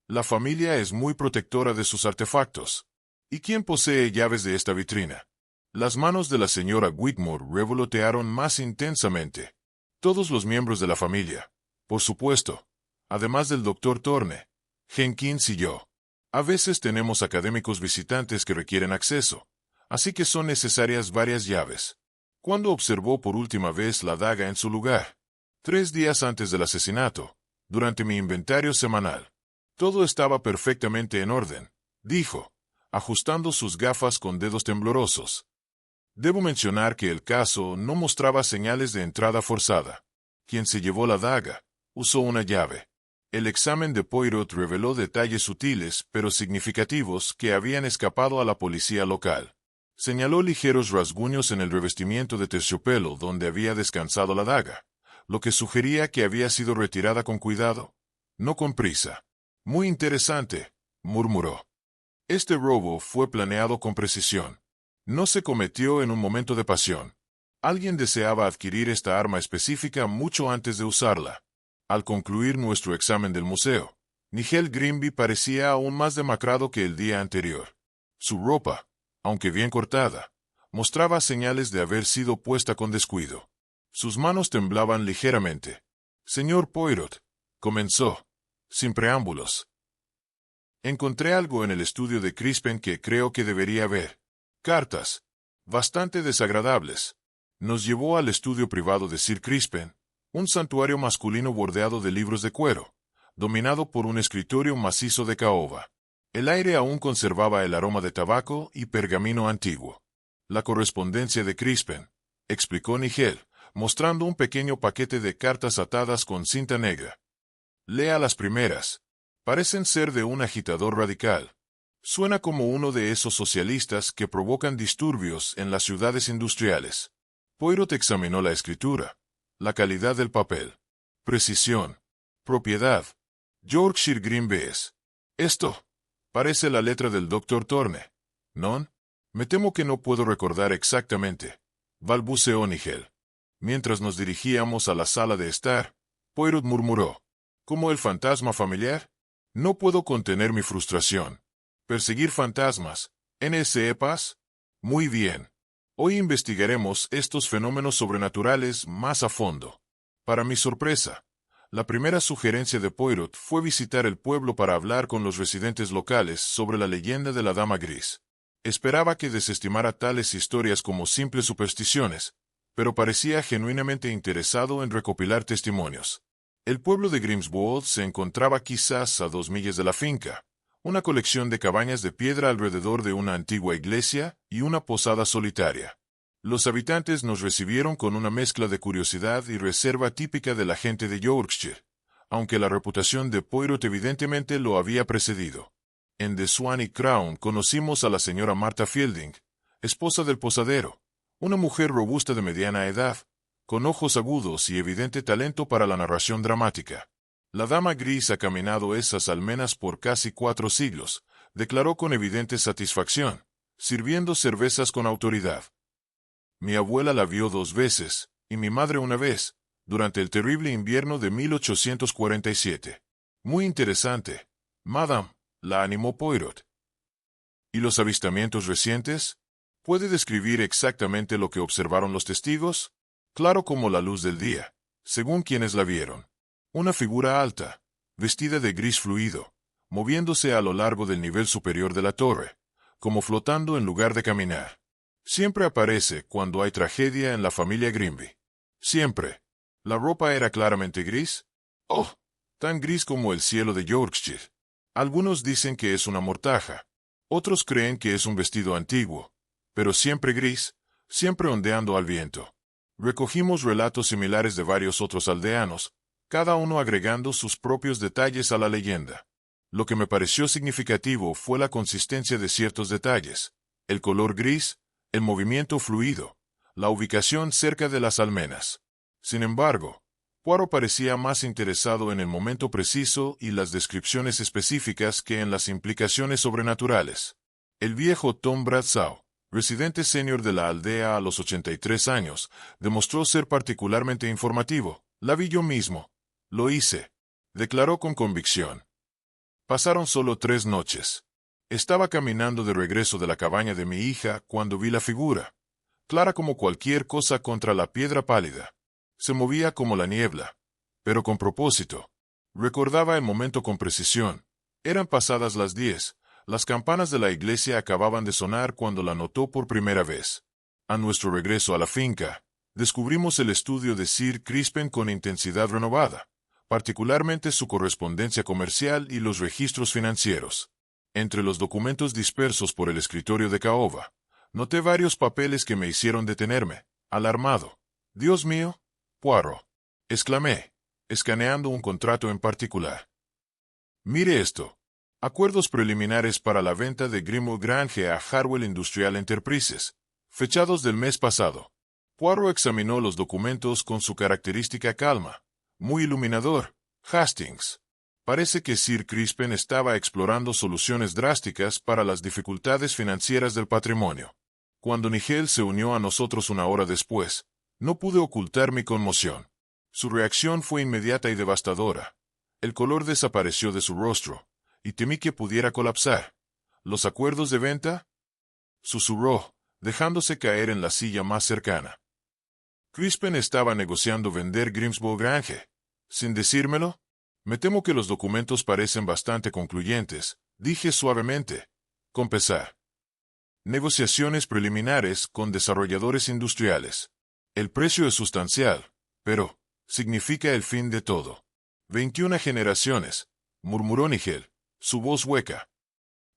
La familia es muy protectora de sus artefactos. ¿Y quién posee llaves de esta vitrina? Las manos de la señora Whitmore revolotearon más intensamente. Todos los miembros de la familia, por supuesto, además del Dr. Thorne, Jenkins y yo. A veces tenemos académicos visitantes que requieren acceso, así que son necesarias varias llaves. ¿Cuándo observó por última vez la daga en su lugar? 3 días antes del asesinato, durante mi inventario semanal. Todo estaba perfectamente en orden, dijo, ajustando sus gafas con dedos temblorosos. Debo mencionar que el caso no mostraba señales de entrada forzada. Quien se llevó la daga usó una llave. El examen de Poirot reveló detalles sutiles pero significativos que habían escapado a la policía local. Señaló ligeros rasguños en el revestimiento de terciopelo donde había descansado la daga, lo que sugería que había sido retirada con cuidado, no con prisa. Muy interesante, murmuró. Este robo fue planeado con precisión. No se cometió en un momento de pasión. Alguien deseaba adquirir esta arma específica mucho antes de usarla. Al concluir nuestro examen del museo, Nigel Grimby parecía aún más demacrado que el día anterior. Su ropa, aunque bien cortada, mostraba señales de haber sido puesta con descuido. Sus manos temblaban ligeramente. Señor Poirot, comenzó, sin preámbulos. Encontré algo en el estudio de Crispin que creo que debería ver. Cartas, bastante desagradables. Nos llevó al estudio privado de Sir Crispin, un santuario masculino bordeado de libros de cuero, dominado por un escritorio macizo de caoba. El aire aún conservaba el aroma de tabaco y pergamino antiguo. La correspondencia de Crispin, explicó Nigel, mostrando un pequeño paquete de cartas atadas con cinta negra. Lea las primeras. Parecen ser de un agitador radical. Suena como uno de esos socialistas que provocan disturbios en las ciudades industriales. Poirot examinó la escritura, la calidad del papel, precisión, propiedad. Yorkshire Green Bees. Esto parece la letra del Dr. Thorne, ¿no? Me temo que no puedo recordar exactamente, balbuceó Nigel. Mientras nos dirigíamos a la sala de estar, Poirot murmuró, ¿como el fantasma familiar? No puedo contener mi frustración. ¿Perseguir fantasmas? ¿NSE Paz? Muy bien. Hoy investigaremos estos fenómenos sobrenaturales más a fondo. Para mi sorpresa, la primera sugerencia de Poirot fue visitar el pueblo para hablar con los residentes locales sobre la leyenda de la Dama Gris. Esperaba que desestimara tales historias como simples supersticiones, pero parecía genuinamente interesado en recopilar testimonios. El pueblo de Grimswold se encontraba quizás a 2 millas de la finca, una colección de cabañas de piedra alrededor de una antigua iglesia y una posada solitaria. Los habitantes nos recibieron con una mezcla de curiosidad y reserva típica de la gente de Yorkshire, aunque la reputación de Poirot evidentemente lo había precedido. En The Swan y Crown conocimos a la señora Martha Fielding, esposa del posadero, una mujer robusta de mediana edad, con ojos agudos y evidente talento para la narración dramática. La Dama Gris ha caminado esas almenas por casi 4 siglos, declaró con evidente satisfacción, sirviendo cervezas con autoridad. Mi abuela la vio 2 veces, y mi madre una vez, durante el terrible invierno de 1847. Muy interesante, madame, la animó Poirot. ¿Y los avistamientos recientes? ¿Puede describir exactamente lo que observaron los testigos? Claro como la luz del día, según quienes la vieron. Una figura alta, vestida de gris fluido, moviéndose a lo largo del nivel superior de la torre, como flotando en lugar de caminar. Siempre aparece cuando hay tragedia en la familia Grimby. Siempre. ¿La ropa era claramente gris? Oh, tan gris como el cielo de Yorkshire. Algunos dicen que es una mortaja. Otros creen que es un vestido antiguo. Pero siempre gris, siempre ondeando al viento. Recogimos relatos similares de varios otros aldeanos, cada uno agregando sus propios detalles a la leyenda. Lo que me pareció significativo fue la consistencia de ciertos detalles, el color gris, el movimiento fluido, la ubicación cerca de las almenas. Sin embargo, Poirot parecía más interesado en el momento preciso y las descripciones específicas que en las implicaciones sobrenaturales. El viejo Tom Bradshaw, residente senior de la aldea a los 83 años, demostró ser particularmente informativo. La vi yo mismo. Lo hice, declaró con convicción. Pasaron solo 3 noches. Estaba caminando de regreso de la cabaña de mi hija cuando vi la figura, clara como cualquier cosa contra la piedra pálida. Se movía como la niebla, pero con propósito. Recordaba el momento con precisión. Eran pasadas las 10. Las campanas de la iglesia acababan de sonar cuando la notó por primera vez. A nuestro regreso a la finca, descubrimos el estudio de Sir Crispin con intensidad renovada, particularmente su correspondencia comercial y los registros financieros. Entre los documentos dispersos por el escritorio de caoba, Noté varios papeles que me hicieron detenerme, alarmado. «Dios mío, Poirot», exclamé, escaneando un contrato en particular. «Mire esto. Acuerdos preliminares para la venta de Grimwood Grange a Harwell Industrial Enterprises, fechados del mes pasado». Poirot examinó los documentos con su característica calma. «Muy iluminador, Hastings. Parece que Sir Crispin estaba explorando soluciones drásticas para las dificultades financieras del patrimonio». Cuando Nigel se unió a nosotros una hora después, no pude ocultar mi conmoción. Su reacción fue inmediata y devastadora. El color desapareció de su rostro, y temí que pudiera colapsar. ¿Los acuerdos de venta?, susurró, dejándose caer en la silla más cercana. Crispin estaba negociando vender Grimsby Grange. ¿Sin decírmelo? Me temo que los documentos parecen bastante concluyentes, dije suavemente. Con pesar. Negociaciones preliminares con desarrolladores industriales. El precio es sustancial, pero significa el fin de todo. 21 generaciones, murmuró Nigel, su voz hueca.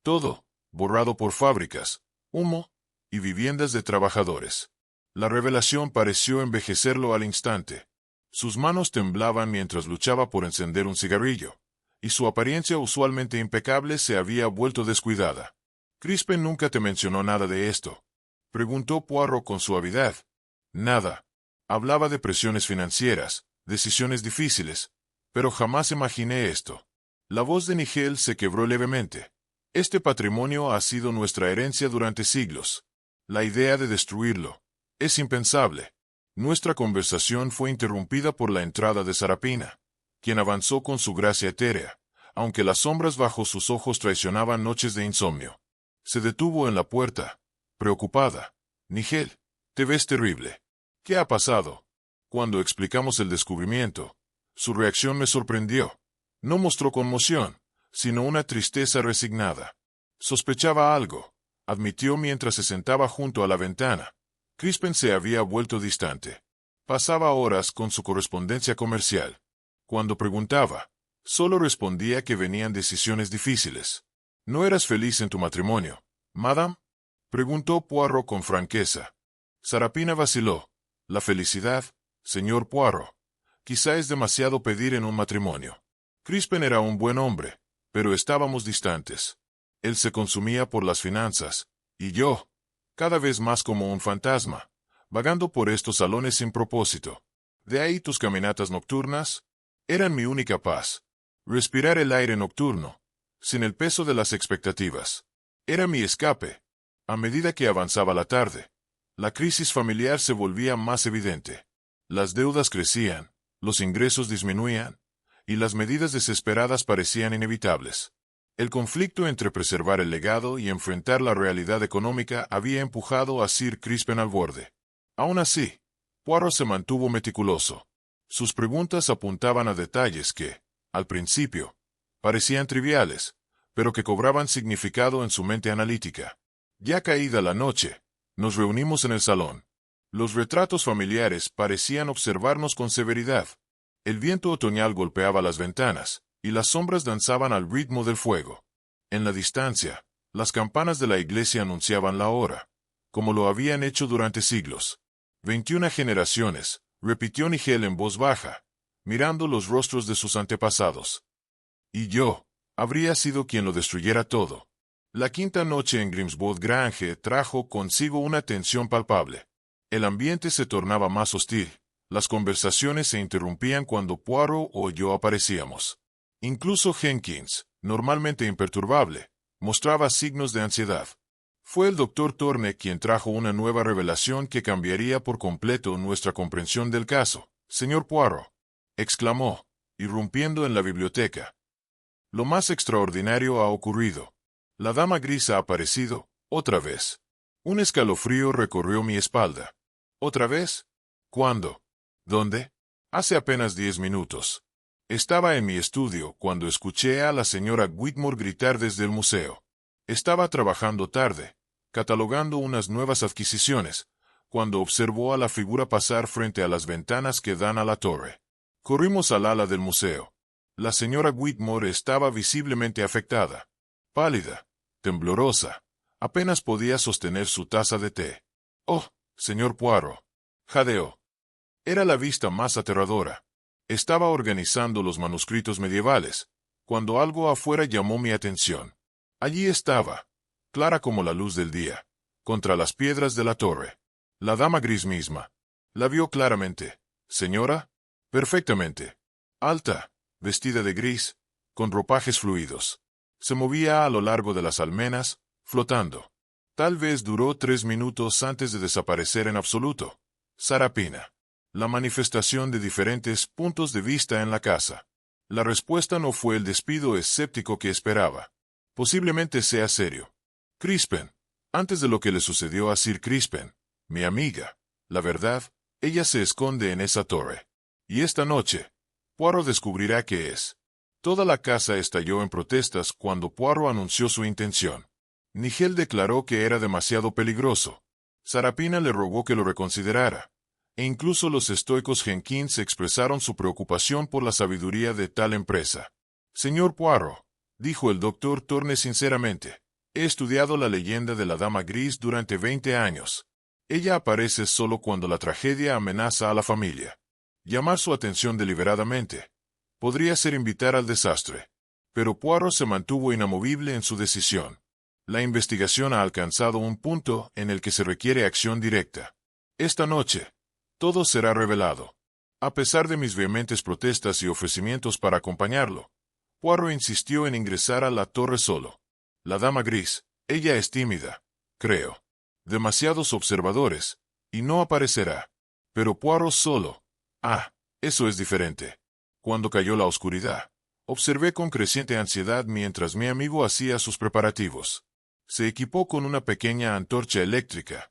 Todo, borrado por fábricas, humo y viviendas de trabajadores. La revelación pareció envejecerlo al instante. Sus manos temblaban mientras luchaba por encender un cigarrillo, y su apariencia usualmente impecable se había vuelto descuidada. «¿Crispin nunca te mencionó nada de esto?», preguntó Poirot con suavidad. «Nada. Hablaba de presiones financieras, decisiones difíciles, pero jamás imaginé esto». La voz de Nigel se quebró levemente. «Este patrimonio ha sido nuestra herencia durante siglos. La idea de destruirlo es impensable». Nuestra conversación fue interrumpida por la entrada de Sarapina, quien avanzó con su gracia etérea, aunque las sombras bajo sus ojos traicionaban noches de insomnio. Se detuvo en la puerta, preocupada. «Nigel, te ves terrible. ¿Qué ha pasado?». Cuando explicamos el descubrimiento, su reacción me sorprendió. No mostró conmoción, sino una tristeza resignada. Sospechaba algo, admitió mientras se sentaba junto a la ventana. Crispin se había vuelto distante. Pasaba horas con su correspondencia comercial. Cuando preguntaba, solo respondía que venían decisiones difíciles. «¿No eras feliz en tu matrimonio, madame?», preguntó Poirot con franqueza. Sarapina vaciló. «La felicidad, señor Poirot, quizá es demasiado pedir en un matrimonio. Crispin era un buen hombre, pero estábamos distantes. Él se consumía por las finanzas, y yo, cada vez más como un fantasma, vagando por estos salones sin propósito. De ahí tus caminatas nocturnas eran mi única paz. Respirar el aire nocturno, sin el peso de las expectativas, era mi escape». A medida que avanzaba la tarde, la crisis familiar se volvía más evidente. Las deudas crecían, los ingresos disminuían, y las medidas desesperadas parecían inevitables. El conflicto entre preservar el legado y enfrentar la realidad económica había empujado a Sir Crispin al borde. Aún así, Poirot se mantuvo meticuloso. Sus preguntas apuntaban a detalles que, al principio, parecían triviales, pero que cobraban significado en su mente analítica. Ya caída la noche, nos reunimos en el salón. Los retratos familiares parecían observarnos con severidad. El viento otoñal golpeaba las ventanas, y las sombras danzaban al ritmo del fuego. En la distancia, las campanas de la iglesia anunciaban la hora, como lo habían hecho durante siglos. 21 generaciones, repitió Nigel en voz baja, mirando los rostros de sus antepasados. Y yo, habría sido quien lo destruyera todo. La quinta noche en Grimsby Grange trajo consigo una tensión palpable. El ambiente se tornaba más hostil. Las conversaciones se interrumpían cuando Poirot o yo aparecíamos. Incluso Jenkins, normalmente imperturbable, mostraba signos de ansiedad. Fue el Dr. Thorne quien trajo una nueva revelación que cambiaría por completo nuestra comprensión del caso. «Señor Poirot», exclamó, irrumpiendo en la biblioteca. «Lo más extraordinario ha ocurrido. La dama gris ha aparecido, otra vez». Un escalofrío recorrió mi espalda. ¿Otra vez? ¿Cuándo? ¿Dónde? Hace apenas 10 minutos. Estaba en mi estudio cuando escuché a la señora Whitmore gritar desde el museo. Estaba trabajando tarde, catalogando unas nuevas adquisiciones, cuando observó a la figura pasar frente a las ventanas que dan a la torre. Corrimos al ala del museo. La señora Whitmore estaba visiblemente afectada. Pálida, temblorosa, Apenas podía sostener su taza de té. «Oh, señor Poirot», jadeó. Era la vista más aterradora. Estaba organizando los manuscritos medievales, cuando algo afuera llamó mi atención. Allí estaba, clara como la luz del día, contra las piedras de la torre. La dama gris misma. La vio claramente. «Señora?» «Perfectamente. Alta, vestida de gris, con ropajes fluidos. Se movía a lo largo de las almenas, flotando. Tal vez duró 3 minutos antes de desaparecer en absoluto. Sarapina. La manifestación de diferentes puntos de vista en la casa. La respuesta no fue el despido escéptico que esperaba. Posiblemente sea serio. Crispin. Antes de lo que le sucedió a Sir Crispin, mi amiga. La verdad, ella se esconde en esa torre. Y esta noche, Poirot descubrirá qué es. Toda la casa estalló en protestas cuando Poirot anunció su intención. Nigel declaró que era demasiado peligroso. Sarapina le rogó que lo reconsiderara. E incluso los estoicos Jenkins expresaron su preocupación por la sabiduría de tal empresa. «Señor Poirot», dijo el doctor Thorne sinceramente, «he estudiado la leyenda de la Dama Gris durante 20 años. Ella aparece solo cuando la tragedia amenaza a la familia. Llamar su atención deliberadamente podría ser invitar al desastre». Pero Poirot se mantuvo inamovible en su decisión. La investigación ha alcanzado un punto en el que se requiere acción directa. Esta noche, todo será revelado. A pesar de mis vehementes protestas y ofrecimientos para acompañarlo, Poirot insistió en ingresar a la torre solo. La dama gris, ella es tímida, creo. Demasiados observadores, y no aparecerá. Pero Poirot solo. Eso es diferente. Cuando cayó la oscuridad, observé con creciente ansiedad mientras mi amigo hacía sus preparativos. Se equipó con una pequeña antorcha eléctrica,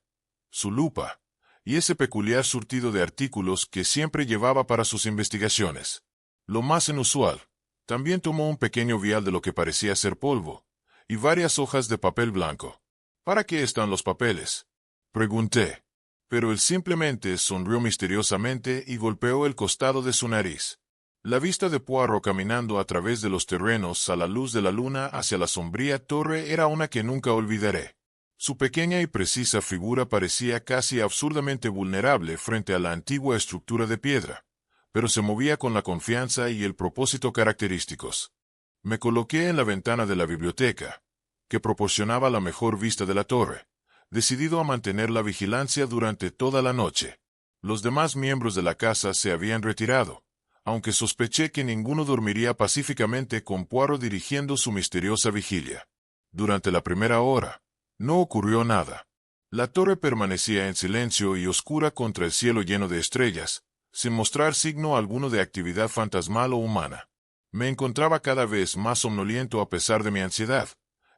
su lupa, y ese peculiar surtido de artículos que siempre llevaba para sus investigaciones. Lo más inusual, también tomó un pequeño vial de lo que parecía ser polvo, y varias hojas de papel blanco. «¿Para qué están los papeles?», pregunté, pero él simplemente sonrió misteriosamente y golpeó el costado de su nariz. La vista de Poirot caminando a través de los terrenos a la luz de la luna hacia la sombría torre era una que nunca olvidaré. Su pequeña y precisa figura parecía casi absurdamente vulnerable frente a la antigua estructura de piedra, pero se movía con la confianza y el propósito característicos. Me coloqué en la ventana de la biblioteca, que proporcionaba la mejor vista de la torre, decidido a mantener la vigilancia durante toda la noche. Los demás miembros de la casa se habían retirado, aunque sospeché que ninguno dormiría pacíficamente con Poirot dirigiendo su misteriosa vigilia. Durante la primera hora, no ocurrió nada. La torre permanecía en silencio y oscura contra el cielo lleno de estrellas, sin mostrar signo alguno de actividad fantasmal o humana. Me encontraba cada vez más somnoliento a pesar de mi ansiedad.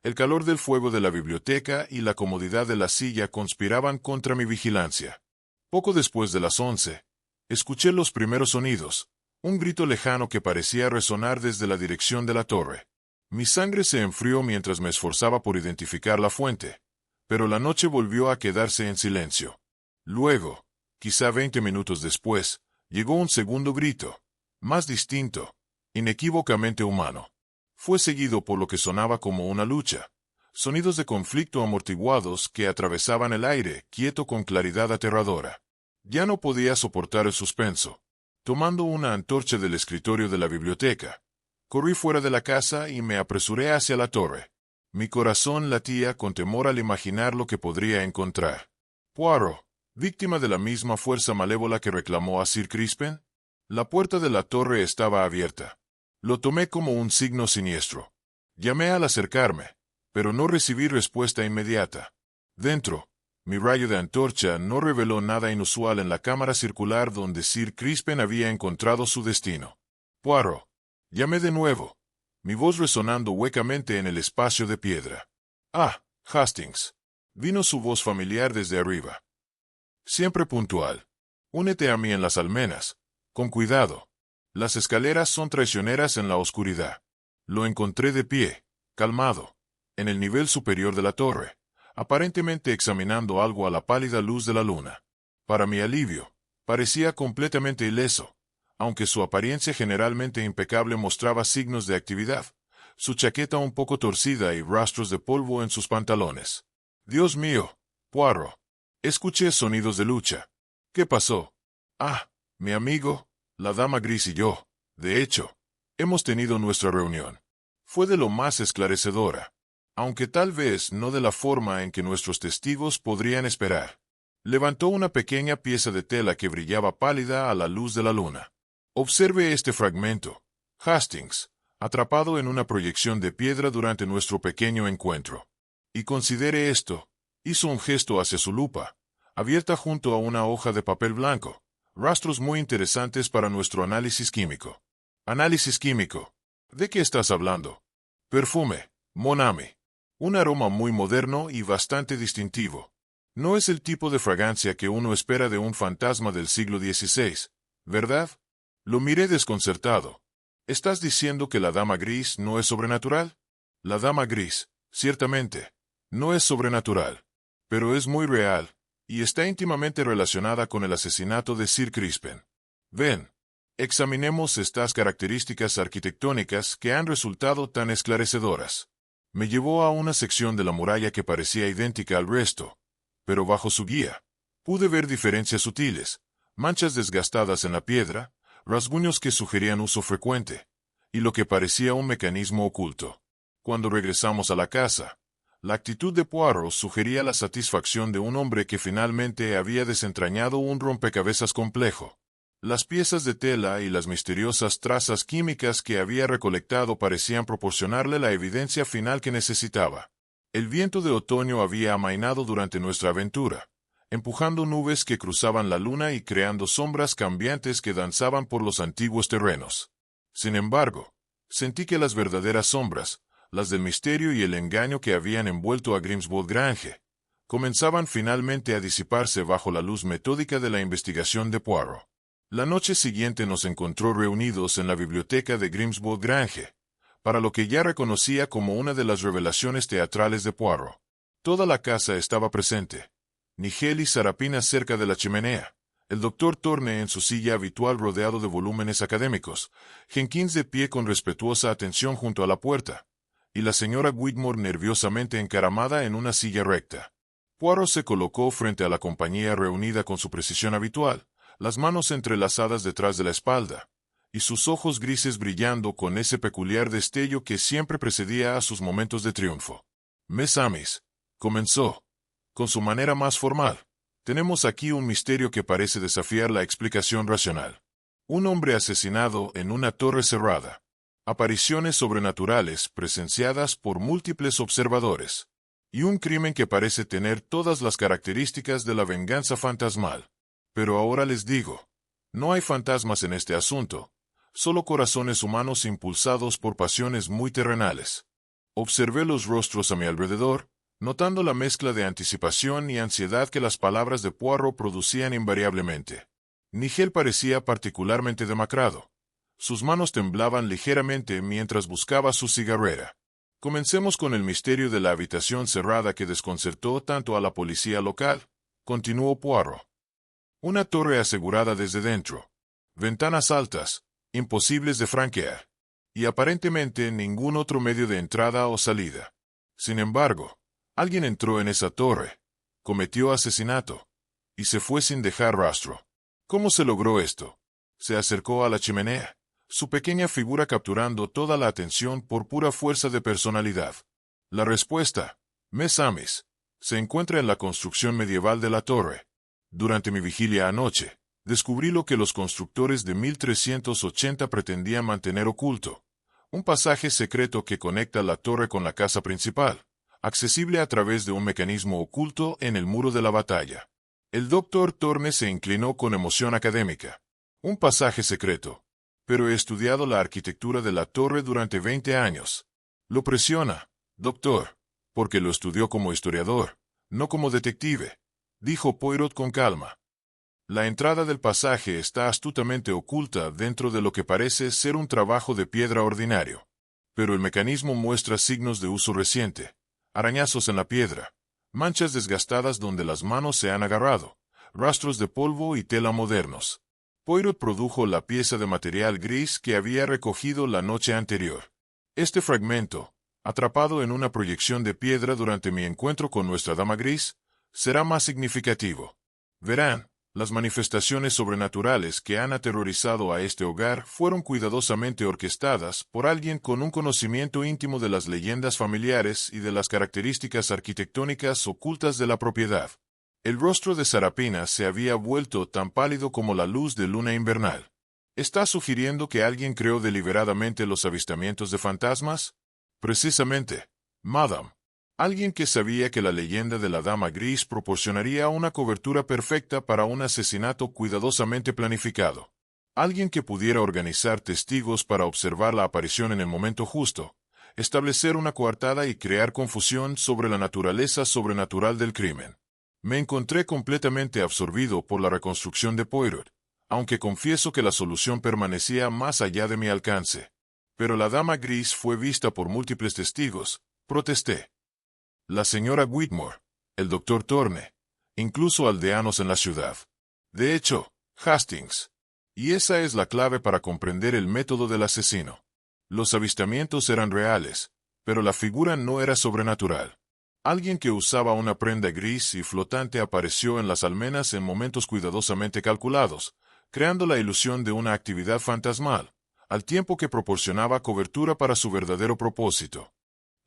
El calor del fuego de la biblioteca y la comodidad de la silla conspiraban contra mi vigilancia. Poco después de las 11, escuché los primeros sonidos. Un grito lejano que parecía resonar desde la dirección de la torre. Mi sangre se enfrió mientras me esforzaba por identificar la fuente, pero la noche volvió a quedarse en silencio. Luego, quizá 20 minutos después, llegó un segundo grito, más distinto, inequívocamente humano. Fue seguido por lo que sonaba como una lucha, sonidos de conflicto amortiguados que atravesaban el aire, quieto con claridad aterradora. Ya no podía soportar el suspenso. Tomando una antorcha del escritorio de la biblioteca, corrí fuera de la casa y me apresuré hacia la torre. Mi corazón latía con temor al imaginar lo que podría encontrar. Poirot, víctima de la misma fuerza malévola que reclamó a Sir Crispin. La puerta de la torre estaba abierta. Lo tomé como un signo siniestro. Llamé al acercarme, pero no recibí respuesta inmediata. Dentro, mi rayo de antorcha no reveló nada inusual en la cámara circular donde Sir Crispin había encontrado su destino. «Poirot», llamé de nuevo, mi voz resonando huecamente en el espacio de piedra. «Hastings», vino su voz familiar desde arriba. «Siempre puntual. Únete a mí en las almenas. Con cuidado. Las escaleras son traicioneras en la oscuridad». Lo encontré de pie, calmado, en el nivel superior de la torre, aparentemente examinando algo a la pálida luz de la luna. Para mi alivio, parecía completamente ileso, aunque su apariencia generalmente impecable mostraba signos de actividad, su chaqueta un poco torcida y rastros de polvo en sus pantalones. Dios mío, Poirot. Escuché sonidos de lucha. ¿Qué pasó? Ah, mi amigo, la dama gris y yo, de hecho, hemos tenido nuestra reunión. Fue de lo más esclarecedora, aunque tal vez no de la forma en que nuestros testigos podrían esperar. Levantó una pequeña pieza de tela que brillaba pálida a la luz de la luna. Observe este fragmento, Hastings, atrapado en una proyección de piedra durante nuestro pequeño encuentro. Y considere esto. Hizo un gesto hacia su lupa, abierta junto a una hoja de papel blanco. Rastros muy interesantes para nuestro análisis químico. Análisis químico. ¿De qué estás hablando? Perfume, mon ami. Un aroma muy moderno y bastante distintivo. No es el tipo de fragancia que uno espera de un fantasma del siglo XVI, ¿verdad? Lo miré desconcertado. ¿Estás diciendo que la dama gris no es sobrenatural? La dama gris, ciertamente, no es sobrenatural, pero es muy real, y está íntimamente relacionada con el asesinato de Sir Crispin. Ven, examinemos estas características arquitectónicas que han resultado tan esclarecedoras. Me llevó a una sección de la muralla que parecía idéntica al resto, pero bajo su guía, pude ver diferencias sutiles, manchas desgastadas en la piedra, rasguños que sugerían uso frecuente, y lo que parecía un mecanismo oculto. Cuando regresamos a la casa, la actitud de Poirot sugería la satisfacción de un hombre que finalmente había desentrañado un rompecabezas complejo. Las piezas de tela y las misteriosas trazas químicas que había recolectado parecían proporcionarle la evidencia final que necesitaba. El viento de otoño había amainado durante nuestra aventura, empujando nubes que cruzaban la luna y creando sombras cambiantes que danzaban por los antiguos terrenos. Sin embargo, sentí que las verdaderas sombras, las del misterio y el engaño que habían envuelto a Grimswood Grange, comenzaban finalmente a disiparse bajo la luz metódica de la investigación de Poirot. La noche siguiente nos encontró reunidos en la biblioteca de Grimswood Grange, para lo que ya reconocía como una de las revelaciones teatrales de Poirot. Toda la casa estaba presente. Nigel y Sarapina cerca de la chimenea, el doctor Thorne en su silla habitual rodeado de volúmenes académicos, Jenkins de pie con respetuosa atención junto a la puerta, y la señora Whitmore nerviosamente encaramada en una silla recta. Poirot se colocó frente a la compañía reunida con su precisión habitual, las manos entrelazadas detrás de la espalda, y sus ojos grises brillando con ese peculiar destello que siempre precedía a sus momentos de triunfo. Mes Amis, comenzó, con su manera más formal, tenemos aquí un misterio que parece desafiar la explicación racional. Un hombre asesinado en una torre cerrada. Apariciones sobrenaturales presenciadas por múltiples observadores. Y un crimen que parece tener todas las características de la venganza fantasmal. Pero ahora les digo, no hay fantasmas en este asunto, solo corazones humanos impulsados por pasiones muy terrenales. Observé los rostros a mi alrededor, notando la mezcla de anticipación y ansiedad que las palabras de Poirot producían invariablemente. Nigel parecía particularmente demacrado. Sus manos temblaban ligeramente mientras buscaba su cigarrera. Comencemos con el misterio de la habitación cerrada que desconcertó tanto a la policía local, continuó Poirot. Una torre asegurada desde dentro. Ventanas altas, imposibles de franquear. Y aparentemente ningún otro medio de entrada o salida. Sin embargo, alguien entró en esa torre, cometió asesinato, y se fue sin dejar rastro. ¿Cómo se logró esto? Se acercó a la chimenea, su pequeña figura capturando toda la atención por pura fuerza de personalidad. La respuesta, mes amis, se encuentra en la construcción medieval de la torre. Durante mi vigilia anoche, descubrí lo que los constructores de 1380 pretendían mantener oculto. Un pasaje secreto que conecta la torre con la casa principal, accesible a través de un mecanismo oculto en el muro de la batalla. El doctor Thorne se inclinó con emoción académica. Un pasaje secreto. Pero he estudiado la arquitectura de la torre durante 20 años. Lo presiona, doctor, porque lo estudió como historiador, no como detective, dijo Poirot con calma. La entrada del pasaje está astutamente oculta dentro de lo que parece ser un trabajo de piedra ordinario. Pero el mecanismo muestra signos de uso reciente. Arañazos en la piedra, manchas desgastadas donde las manos se han agarrado, rastros de polvo y tela modernos. Poirot produjo la pieza de material gris que había recogido la noche anterior. Este fragmento, atrapado en una proyección de piedra durante mi encuentro con nuestra dama gris, será más significativo. Verán, las manifestaciones sobrenaturales que han aterrorizado a este hogar fueron cuidadosamente orquestadas por alguien con un conocimiento íntimo de las leyendas familiares y de las características arquitectónicas ocultas de la propiedad. El rostro de Sarapina se había vuelto tan pálido como la luz de luna invernal. ¿Está sugiriendo que alguien creó deliberadamente los avistamientos de fantasmas? Precisamente, Madame. Alguien que sabía que la leyenda de la Dama Gris proporcionaría una cobertura perfecta para un asesinato cuidadosamente planificado. Alguien que pudiera organizar testigos para observar la aparición en el momento justo, establecer una coartada y crear confusión sobre la naturaleza sobrenatural del crimen. Me encontré completamente absorbido por la reconstrucción de Poirot, aunque confieso que la solución permanecía más allá de mi alcance. Pero la Dama Gris fue vista por múltiples testigos, protesté. La señora Whitmore, el doctor Thorne, incluso aldeanos en la ciudad. De hecho, Hastings. Y esa es la clave para comprender el método del asesino. Los avistamientos eran reales, pero la figura no era sobrenatural. Alguien que usaba una prenda gris y flotante apareció en las almenas en momentos cuidadosamente calculados, creando la ilusión de una actividad fantasmal, al tiempo que proporcionaba cobertura para su verdadero propósito.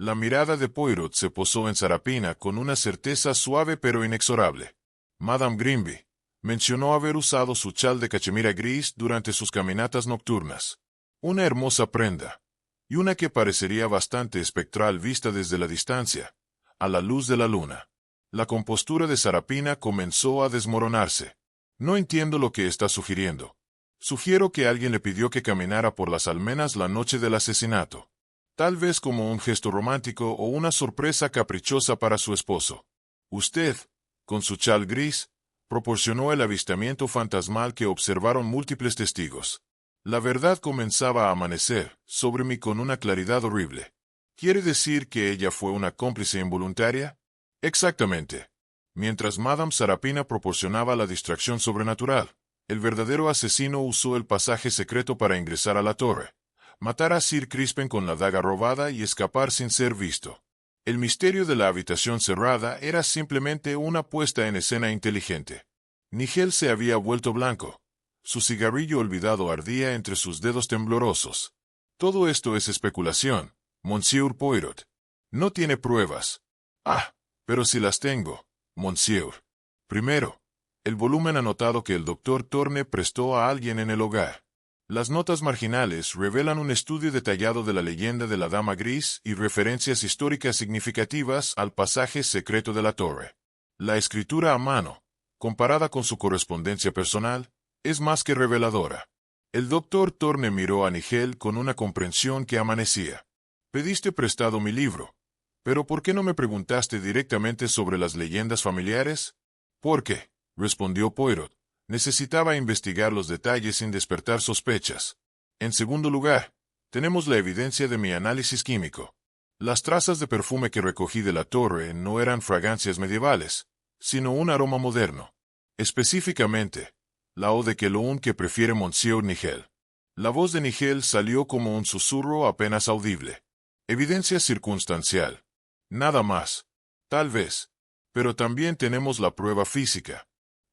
La mirada de Poirot se posó en Sarapina con una certeza suave pero inexorable. Madame Grimby mencionó haber usado su chal de cachemira gris durante sus caminatas nocturnas. Una hermosa prenda, y una que parecería bastante espectral vista desde la distancia, a la luz de la luna. La compostura de Sarapina comenzó a desmoronarse. No entiendo lo que está sugiriendo. Sugiero que alguien le pidió que caminara por las almenas la noche del asesinato. Tal vez como un gesto romántico o una sorpresa caprichosa para su esposo. Usted, con su chal gris, proporcionó el avistamiento fantasmal que observaron múltiples testigos. La verdad comenzaba a amanecer sobre mí con una claridad horrible. ¿Quiere decir que ella fue una cómplice involuntaria? Exactamente. Mientras Madame Sarapina proporcionaba la distracción sobrenatural, el verdadero asesino usó el pasaje secreto para ingresar a la torre, matar a Sir Crispin con la daga robada y escapar sin ser visto. El misterio de la habitación cerrada era simplemente una puesta en escena inteligente. Nigel se había vuelto blanco. Su cigarrillo olvidado ardía entre sus dedos temblorosos. Todo esto es especulación, Monsieur Poirot. No tiene pruebas. Ah, pero si las tengo, Monsieur. Primero, el volumen anotado que el doctor Thorne prestó a alguien en el hogar. Las notas marginales revelan un estudio detallado de la leyenda de la Dama Gris y referencias históricas significativas al pasaje secreto de la torre. La escritura a mano, comparada con su correspondencia personal, es más que reveladora. El doctor Thorne miró a Nigel con una comprensión que amanecía. Pediste prestado mi libro. ¿Pero por qué no me preguntaste directamente sobre las leyendas familiares? ¿Por qué?, respondió Poirot. Necesitaba investigar los detalles sin despertar sospechas. En segundo lugar, tenemos la evidencia de mi análisis químico. Las trazas de perfume que recogí de la torre no eran fragancias medievales, sino un aroma moderno. Específicamente, la eau de cologne que prefiere Monsieur Nigel. La voz de Nigel salió como un susurro apenas audible. Evidencia circunstancial. Nada más. Tal vez. Pero también tenemos la prueba física.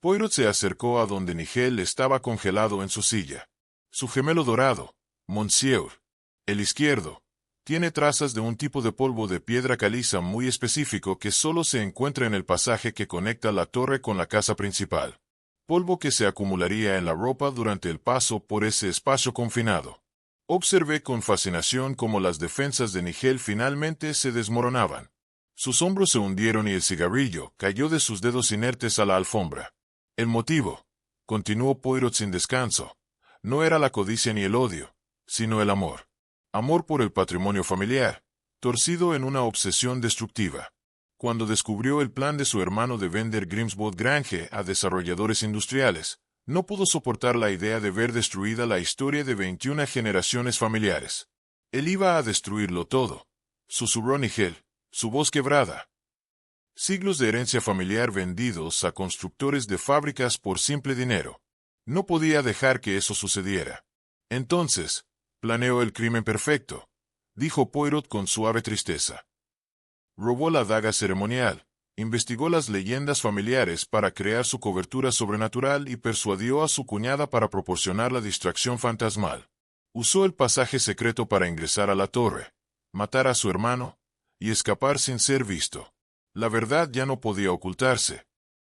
Poirot se acercó a donde Nigel estaba congelado en su silla. Su gemelo dorado, Monsieur, el izquierdo, tiene trazas de un tipo de polvo de piedra caliza muy específico que solo se encuentra en el pasaje que conecta la torre con la casa principal. Polvo que se acumularía en la ropa durante el paso por ese espacio confinado. Observé con fascinación cómo las defensas de Nigel finalmente se desmoronaban. Sus hombros se hundieron y el cigarrillo cayó de sus dedos inertes a la alfombra. El motivo, continuó Poirot sin descanso, no era la codicia ni el odio, sino el amor. Amor por el patrimonio familiar, torcido en una obsesión destructiva. Cuando descubrió el plan de su hermano de vender Grimswood Grange a desarrolladores industriales, no pudo soportar la idea de ver destruida la historia de 21 generaciones familiares. Él iba a destruirlo todo, susurró Nigel, su voz quebrada. Siglos de herencia familiar vendidos a constructores de fábricas por simple dinero. No podía dejar que eso sucediera. Entonces, planeó el crimen perfecto. dijo Poirot con suave tristeza. Robó la daga ceremonial, investigó las leyendas familiares para crear su cobertura sobrenatural y persuadió a su cuñada para proporcionar la distracción fantasmal. Usó el pasaje secreto para ingresar a la torre, matar a su hermano y escapar sin ser visto. La verdad ya no podía ocultarse.